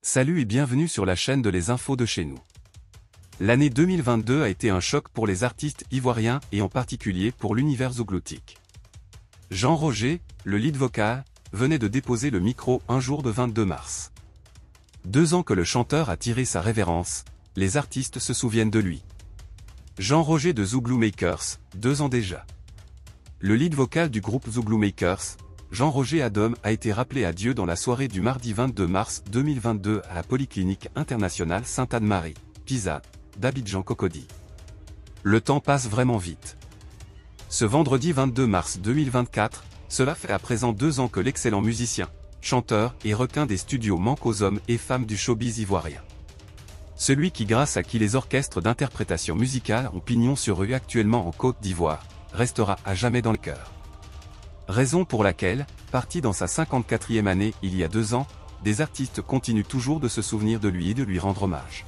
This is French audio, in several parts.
Salut et bienvenue sur la chaîne de Les Infos de chez nous. L'année 2022 a été un choc pour les artistes ivoiriens et en particulier pour l'univers zougloutique. Jean Roger, le lead vocal, venait de déposer le micro un jour de 22 mars. 2 ans que le chanteur a tiré sa révérence, les artistes se souviennent de lui. Jean Roger de Zouglou Makers, 2 ans déjà. Le lead vocal du groupe Zouglou Makers, Jean Roger Adom a été rappelé à Dieu dans la soirée du mardi 22 mars 2022 à la Polyclinique internationale Sainte-Anne-Marie, Pisa, d'Abidjan Cocody. Le temps passe vraiment vite. Ce vendredi 22 mars 2024, cela fait à présent 2 ans que l'excellent musicien, chanteur et requin des studios manque aux hommes et femmes du showbiz ivoirien. Celui qui grâce à qui les orchestres d'interprétation musicale ont pignon sur rue actuellement en Côte d'Ivoire, restera à jamais dans le cœur. Raison pour laquelle, parti dans sa 54e année il y a 2 ans, des artistes continuent toujours de se souvenir de lui et de lui rendre hommage.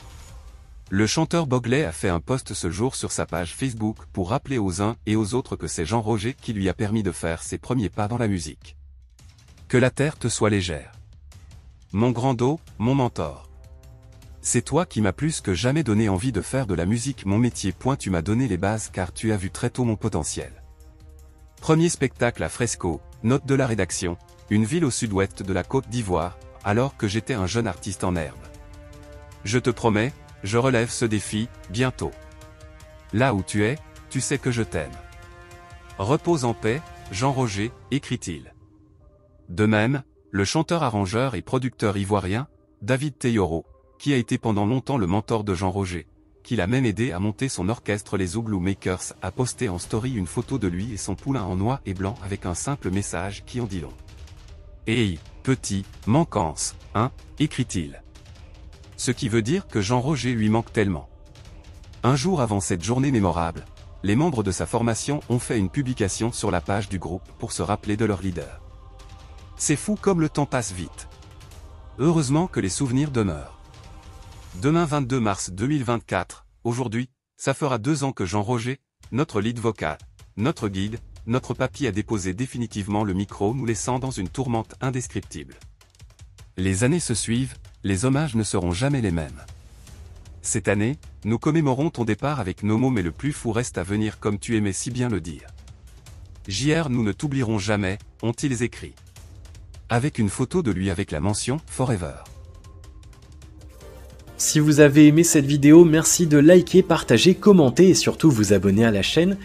Le chanteur Bogley a fait un post ce jour sur sa page Facebook pour rappeler aux uns et aux autres que c'est Jean Roger qui lui a permis de faire ses premiers pas dans la musique. Que la terre te soit légère. Mon grand dos, mon mentor. C'est toi qui m'as plus que jamais donné envie de faire de la musique mon métier. Tu m'as donné les bases car tu as vu très tôt mon potentiel. Premier spectacle à Fresco, note de la rédaction, une ville au sud-ouest de la Côte d'Ivoire, alors que j'étais un jeune artiste en herbe. Je te promets, je relève ce défi, bientôt. Là où tu es, tu sais que je t'aime. Repose en paix, Jean Roger, écrit-il. De même, le chanteur-arrangeur et producteur ivoirien, David Teyoro, qui a été pendant longtemps le mentor de Jean Roger, qui l'a même aidé à monter son orchestre les Zouglou Makers, a posté en story une photo de lui et son poulain en noir et blanc avec un simple message qui en dit long. Hey, petit, manquance, hein, écrit-il. Ce qui veut dire que Jean Roger lui manque tellement. Un jour avant cette journée mémorable, les membres de sa formation ont fait une publication sur la page du groupe pour se rappeler de leur leader. C'est fou comme le temps passe vite. Heureusement que les souvenirs demeurent. Demain 22 mars 2024, aujourd'hui, ça fera 2 ans que Jean Roger, notre lead vocal, notre guide, notre papy a déposé définitivement le micro nous laissant dans une tourmente indescriptible. Les années se suivent, les hommages ne seront jamais les mêmes. Cette année, nous commémorons ton départ avec nos mots mais le plus fou reste à venir comme tu aimais si bien le dire. JR nous ne t'oublierons jamais, ont-ils écrit. Avec une photo de lui avec la mention « Forever ». Si vous avez aimé cette vidéo, merci de liker, partager, commenter et surtout vous abonner à la chaîne.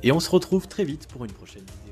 Et on se retrouve très vite pour une prochaine vidéo.